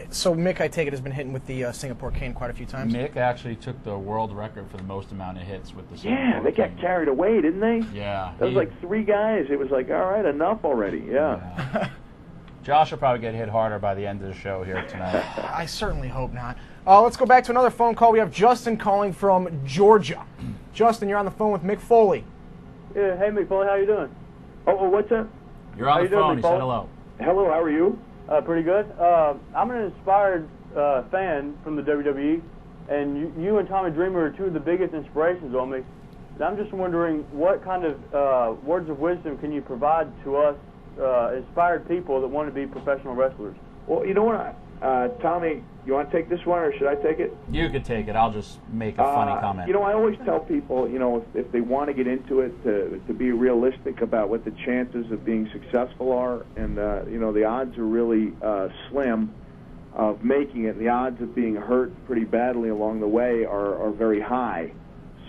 So Mick, I take it, has been hitting with the Singapore Cane quite a few times. Mick actually took the world record for the most amount of hits with the Singapore Yeah, they got Cane. carried away, didn't they? Yeah. That was like 3 guys. It was like, all right, enough already. Yeah. Josh will probably get hit harder by the end of the show here tonight. I certainly hope not. Let's go back to another phone call. We have Justin calling from Georgia. Justin, you're on the phone with Mick Foley. Yeah, hey Mick Foley, how you doing? Oh, what's that? You're on the phone. He said hello. Hello, how are you? Pretty good. I'm an inspired fan from the WWE, and you and Tommy Dreamer are two of the biggest inspirations on me. And I'm just wondering what kind of words of wisdom can you provide to us inspired people that want to be professional wrestlers? Well, you know what, Tommy, you want to take this one, or should I take it? You could take it. I'll just make a funny comment. You know, I always tell people, you know, if they want to get into it, to be realistic about what the chances of being successful are, and you know, the odds are really slim of making it. The odds of being hurt pretty badly along the way are very high.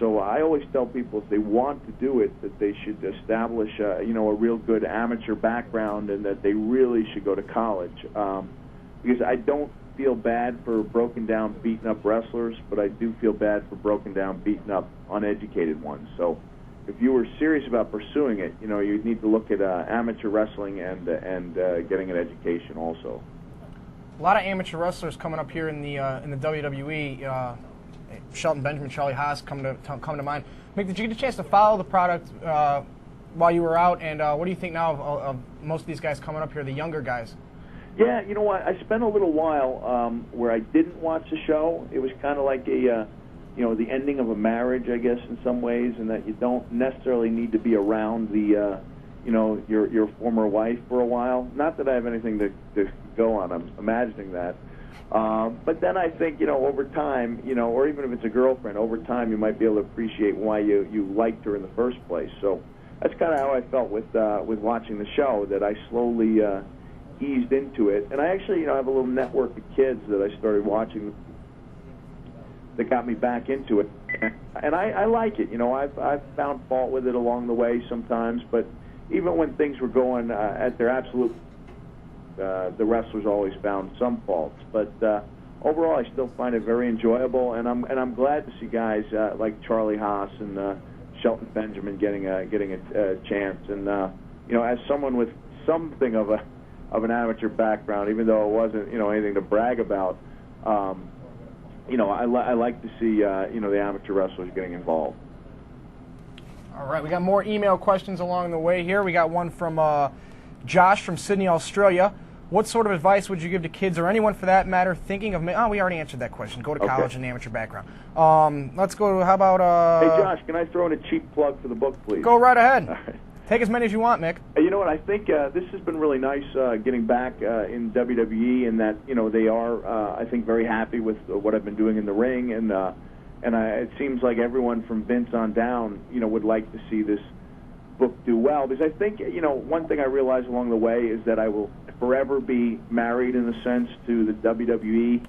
So I always tell people if they want to do it, that they should establish, you know, a real good amateur background, and that they really should go to college. Because I don't feel bad for broken down, beaten up wrestlers, but I do feel bad for broken down, beaten up, uneducated ones. So if you were serious about pursuing it, you know, you need to look at amateur wrestling and getting an education also. A lot of amateur wrestlers coming up here in the WWE. Shelton Benjamin, Charlie Haas come to mind. Mick, did you get a chance to follow the product while you were out? And what do you think now of most of these guys coming up here, the younger guys? Yeah, you know what? I spent a little while where I didn't watch the show. It was kind of like a, you know, the ending of a marriage, I guess, in some ways, and that you don't necessarily need to be around the, you know, your former wife for a while. Not that I have anything to go on. I'm imagining that. But then I think, you know, over time, you know, or even if it's a girlfriend, over time you might be able to appreciate why you liked her in the first place. So that's kind of how I felt with watching the show, that I slowly eased into it. And I actually, you know, have a little network of kids that I started watching that got me back into it. And I like it. You know, I've found fault with it along the way sometimes, but even when things were going at their absolute, the wrestlers always found some faults. But overall, I still find it very enjoyable, and I'm glad to see guys like Charlie Haas and Shelton Benjamin getting a chance. And you know, as someone with something of an amateur background, even though it wasn't, you know, anything to brag about, you know, I like to see you know, the amateur wrestlers getting involved. All right, we got more email questions along the way here. We got one from Josh from Sydney, Australia. What sort of advice would you give to kids, or anyone for that matter, thinking of... Oh, we already answered that question. Go to college and amateur background. Let's go, how about... Hey, Josh, can I throw in a cheap plug for the book, please? Go right ahead. All right. Take as many as you want, Mick. You know what, I think this has been really nice getting back in WWE, and that, you know, they are, I think, very happy with what I've been doing in the ring, and it seems like everyone from Vince on down, you know, would like to see this book do well, because I think, you know, one thing I realized along the way is that I will forever be married, in a sense, to the WWE,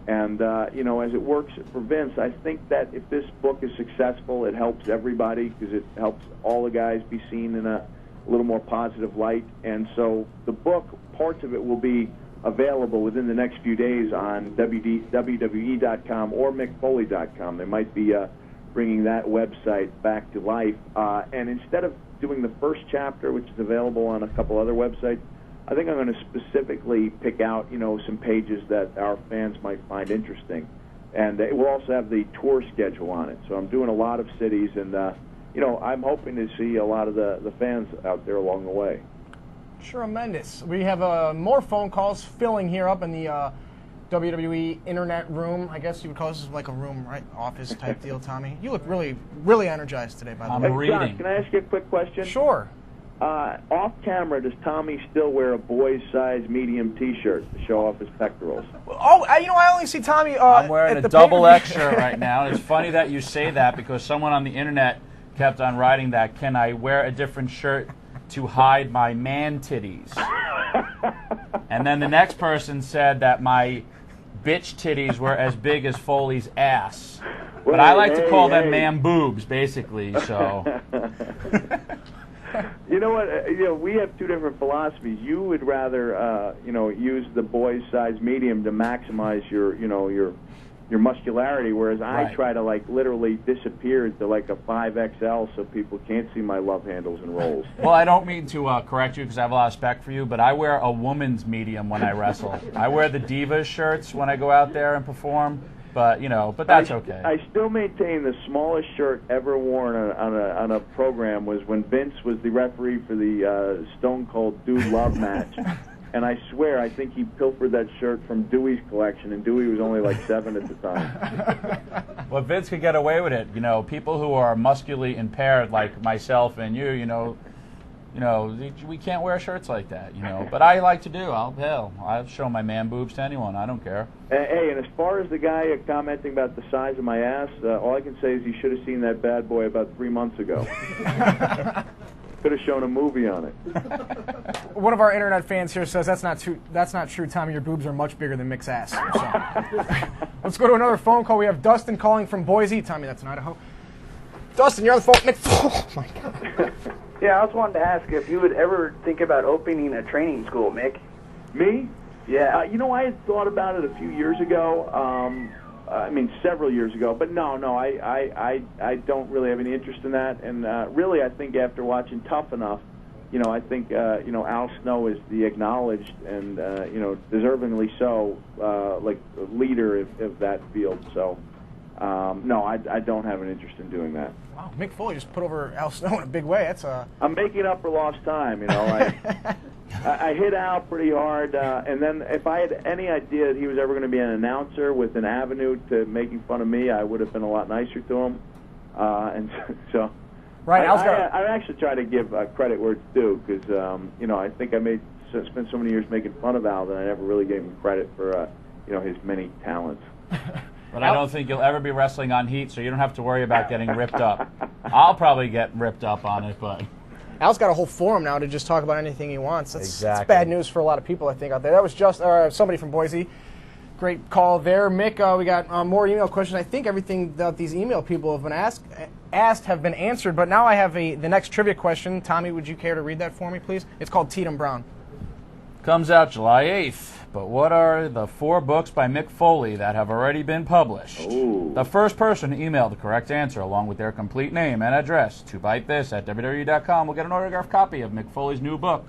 and you know, as it works for Vince, I think that if this book is successful, it helps everybody, because it helps all the guys be seen in a little more positive light. And so the book, parts of it will be available within the next few days on WWE.com or MickFoley.com. They might be bringing that website back to life. And instead of doing the first chapter, which is available on a couple other websites, I think I'm going to specifically pick out, you know, some pages that our fans might find interesting. And it will also have the tour schedule on it. So I'm doing a lot of cities, and, you know, I'm hoping to see a lot of the fans out there along the way. Tremendous. We have more phone calls filling here up in the WWE internet room. I guess you would call this like a room, right? Office type deal, Tommy. You look really, really energized today, by the way. I'm reading. Josh, can I ask you a quick question? Sure. Off camera, does Tommy still wear a boy's size medium T-shirt to show off his pectorals? Oh, you know, I only see Tommy. I'm wearing a double X shirt right now. And it's funny that you say that, because someone on the internet kept on writing that. Can I wear a different shirt to hide my man titties? And then the next person said that my bitch titties were as big as Foley's ass. But I like to call them man boobs, basically. So. You know what? You know, we have two different philosophies. You would rather, you know, use the boy's size medium to maximize your, you know, your muscularity, whereas I try to, like, literally disappear to like a 5XL so people can't see my love handles and rolls. Well, I don't mean to correct you, because I have a lot of respect for you, but I wear a woman's medium when I wrestle. I wear the Divas shirts when I go out there and perform. But, you know, but that's okay. I still maintain the smallest shirt ever worn on a program was when Vince was the referee for the Stone Cold Dude Love match. And I swear, I think he pilfered that shirt from Dewey's collection, and Dewey was only like 7 at the time. Well, Vince could get away with it. You know, people who are muscularly impaired, like myself and you know, we can't wear shirts like that, you know. But I like to do. I'll show my man boobs to anyone. I don't care. Hey, and as far as the guy commenting about the size of my ass, all I can say is he should have seen that bad boy about 3 months ago. Could have shown a movie on it. One of our internet fans here says that's not true. That's not true, Tommy. Your boobs are much bigger than Mick's ass. So. Let's go to another phone call. We have Dustin calling from Boise. Tommy, that's in Idaho. Dustin, you're on the phone. Mick. Oh my God. Yeah, I was wanting to ask if you would ever think about opening a training school, Mick. Me? Yeah. You know, I had thought about it a few years ago. I mean, several years ago. But no, I don't really have any interest in that. And really, I think after watching Tough Enough, you know, I think, you know, Al Snow is the acknowledged and, you know, deservingly so, like, leader of that field. So, no, I don't have an interest in doing that. Wow, Mick Foley just put over Al Snow in a big way. That's I'm making up for lost time, you know. I hit Al pretty hard, and then if I had any idea that he was ever going to be an announcer with an avenue to making fun of me, I would have been a lot nicer to him. And so, right, I actually try to give credit where it's due because, you know, I think I spent so many years making fun of Al that I never really gave him credit for, you know, his many talents. But I don't think you'll ever be wrestling on heat, so you don't have to worry about getting ripped up. I'll probably get ripped up on it, but... Al's got a whole forum now to just talk about anything he wants. That's bad news for a lot of people, I think, out there. That was just somebody from Boise. Great call there. Mick, we got more email questions. I think everything that these email people have been asked have been answered, but now I have the next trivia question. Tommy, would you care to read that for me, please? It's called Tatum Brown. Comes out July 8th. But what are the 4 books by Mick Foley that have already been published? Ooh. The first person to email the correct answer along with their complete name and address to BiteThis@WWE.com will get an autographed copy of Mick Foley's new book.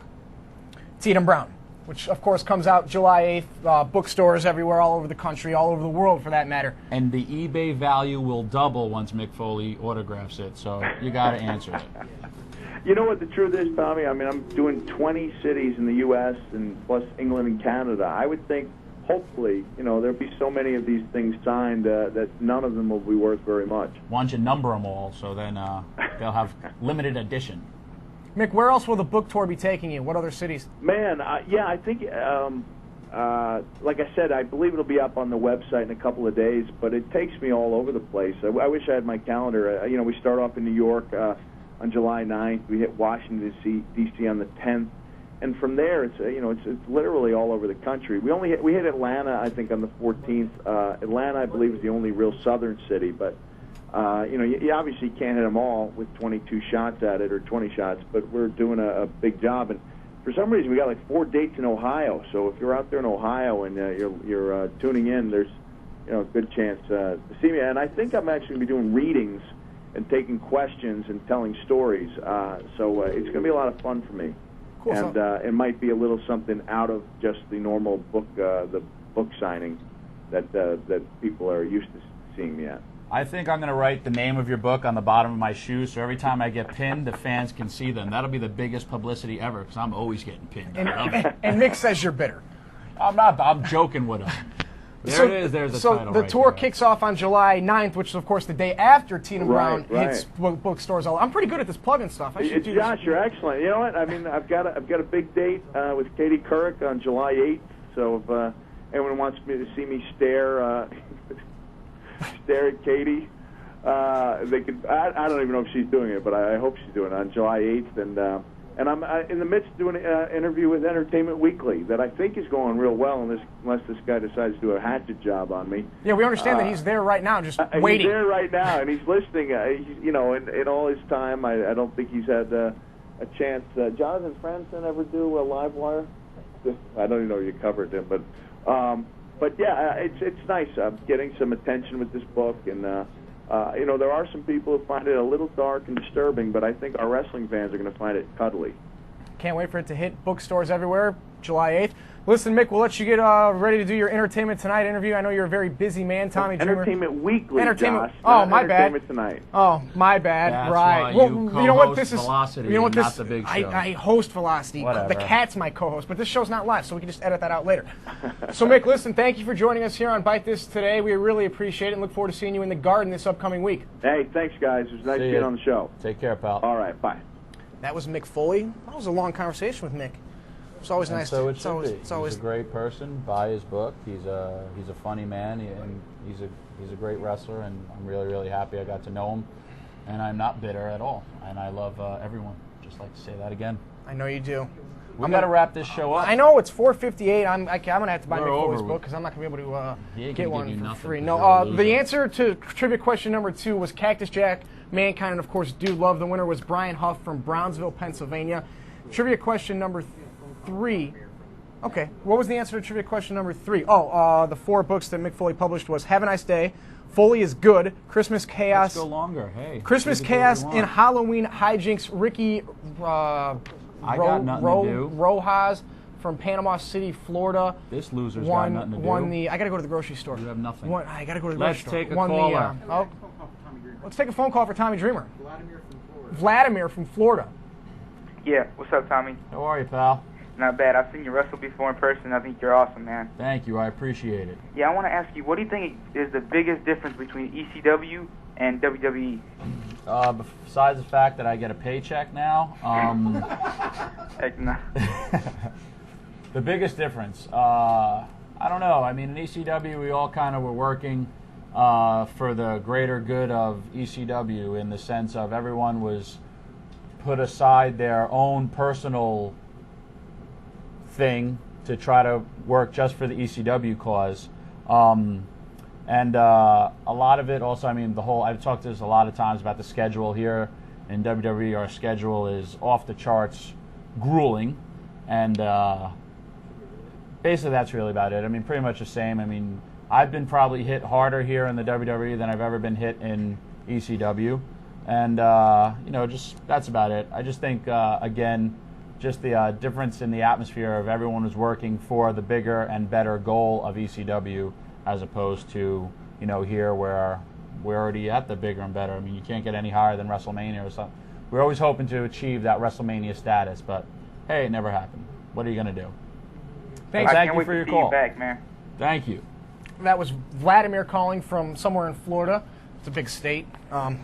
Tatum Brown, which of course comes out July 8th. Bookstores everywhere, all over the country, all over the world for that matter. And the eBay value will double once Mick Foley autographs it, so you got to answer it. You know what the truth is, Tommy? I mean, I'm doing 20 cities in the U.S. and plus England and Canada. I would think, hopefully, you know, there'll be so many of these things signed that none of them will be worth very much. Why don't you number them all so then they'll have limited edition. Mick, where else will the book tour be taking you? What other cities? Man, yeah, I think, like I said, I believe it'll be up on the website in a couple of days, but it takes me all over the place. I wish I had my calendar. You know, we start off in New York on July 9th. We hit Washington, D.C. on the 10th. And from there, it's you know, it's literally all over the country. We hit Atlanta, I think, on the 14th. Atlanta, I believe, is the only real southern city, but you know, you obviously can't hit them all with 22 shots at it or 20 shots. But we're doing a big job, and for some reason, we got like 4 dates in Ohio. So if you're out there in Ohio and you're tuning in, there's, you know, a good chance to see me. And I think I'm actually going to be doing readings and taking questions and telling stories. So it's going to be a lot of fun for me. Cool. And it might be a little something out of just the normal book, the book signing that people are used to seeing me at. I think I'm going to write the name of your book on the bottom of my shoes, so every time I get pinned, the fans can see them. That'll be the biggest publicity ever, because I'm always getting pinned. And Mick says you're bitter. I'm not. I'm joking with him. There it is. There's the title. So the tour there. Kicks off on July 9th, which is, of course, the day after Tatum Brown hits bookstores. I'm pretty good at this plug-in stuff. Josh, you're excellent. You know what? I mean, I've got a big date with Katie Couric on July 8th. So if anyone wants me to see me stare at Katie, they could. I don't even know if she's doing it, but I hope she's doing it on July 8th. And I'm in the midst of doing an interview with Entertainment Weekly that I think is going real well, unless this guy decides to do a hatchet job on me. Yeah, we understand that he's there right now, just waiting. He's there right now, and he's listening. You know, in all his time, I don't think he's had a chance. Jonathan Franzen ever do a Live Wire? I don't even know if you covered him, but yeah, it's nice. I'm getting some attention with this book, and you know, there are some people who find it a little dark and disturbing, but I think our wrestling fans are going to find it cuddly. Can't wait for it to hit bookstores everywhere, July 8th. Listen, Mick, we'll let you get ready to do your Entertainment Tonight interview. I know you're a very busy man, Tommy Dreamer. Entertainment Weekly, Entertainment. Josh. Oh, my bad. Entertainment Tonight. Oh, my bad. That's right. why You know what this is? Velocity, You know what this? not the Big Show. I host Velocity. Whatever. The cat's my co-host, but this show's not live, so we can just edit that out later. So, Mick, listen, thank you for joining us here on Bite This today. We really appreciate it and look forward to seeing you in the Garden this upcoming week. Hey, thanks, guys. It was nice to get on the show. Take care, pal. All right, bye. That was Mick Foley. That was a long conversation with Mick. It's always nice. So it should be. It's always He's a great person. Buy his book. He's a funny man, and he's a great wrestler. And I'm really, really happy I got to know him. And I'm not bitter at all. And I love everyone. Just like to say that again. I know you do. We got to wrap this show up. I know it's 4:58. I'm gonna have to buy We're Mick Foley's over. book because I'm not gonna be able to get one for free. No, No, the answer to trivia question number 2 was Cactus Jack, Mankind, and of course Dude Love. The winner was Brian Huff from Brownsville, Pennsylvania. Trivia question number 3. Okay, what was the answer to trivia question number 3? Oh, the 4 books that Mick Foley published was Have a Nice Day, Foley is Good, Christmas Chaos. Let's go longer. Hey, Christmas Chaos and Halloween Hijinks. Ricky Rojas from Panama City, Florida. This loser's got nothing to do. Won the. I got to go to the grocery store. You have nothing. I got to go to the grocery store. Let's take a caller. Let's take a phone call for Tommy Dreamer. Vladimir from Florida. Yeah, what's up, Tommy? How are you, pal? Not bad. I've seen you wrestle before in person. I think you're awesome, man. Thank you. I appreciate it. Yeah, I want to ask you, what do you think is the biggest difference between ECW and WWE? Besides the fact that I get a paycheck now, Heck no. the biggest difference, I don't know. I mean, in ECW, we all kind of were working for the greater good of ECW in the sense of everyone was put aside their own personal thing to try to work just for the ECW cause. And a lot of it also, I mean, I've talked to this a lot of times about the schedule here in WWE. Our schedule is off the charts, grueling, and basically that's really about it. I mean, pretty much the same. I mean, I've been probably hit harder here in the WWE than I've ever been hit in ECW, and just that's about it. I just think again, just the difference in the atmosphere of everyone was working for the bigger and better goal of ECW, as opposed to here where we're already at the bigger and better. I mean, you can't get any higher than WrestleMania or something. We're always hoping to achieve that WrestleMania status, but hey, it never happened. What are you going to do? Thanks. I can't you for wait your to call. see you back, man. Thank you. That was Vladimir calling from somewhere in Florida. It's a big state. I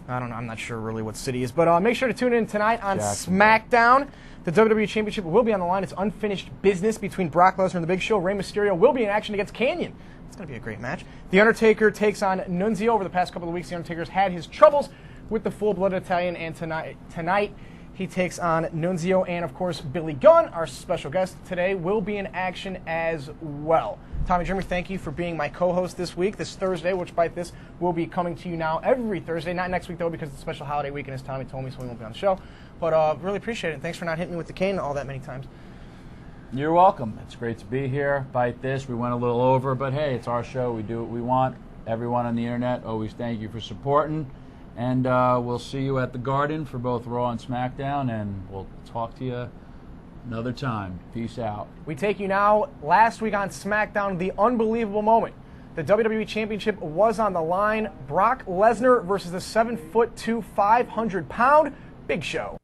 don't know. I'm not sure really what city it is, but make sure to tune in tonight on SmackDown. The WWE Championship will be on the line. It's unfinished business between Brock Lesnar and The Big Show. Rey Mysterio will be in action against Canyon. It's going to be a great match. The Undertaker takes on Nunzio. Over the past couple of weeks, The Undertaker's had his troubles with the full-blooded Italian, and tonight he takes on Nunzio. And, of course, Billy Gunn, our special guest today, will be in action as well. Tommy Dreamer, thank you for being my co-host this week, this Thursday, which Bite This will be coming to you now every Thursday. Not next week, though, because it's a special holiday weekend, as Tommy told me, so we won't be on the show. But really appreciate it. Thanks for not hitting me with the cane all that many times. You're welcome. It's great to be here. Bite This. We went a little over, but hey, it's our show. We do what we want. Everyone on the internet, always thank you for supporting. And we'll see you at the Garden for both Raw and SmackDown, and we'll talk to you another time. Peace out. We take you now. Last week on SmackDown, the unbelievable moment. The WWE Championship was on the line. Brock Lesnar versus the 7'2", 500-pound Big Show.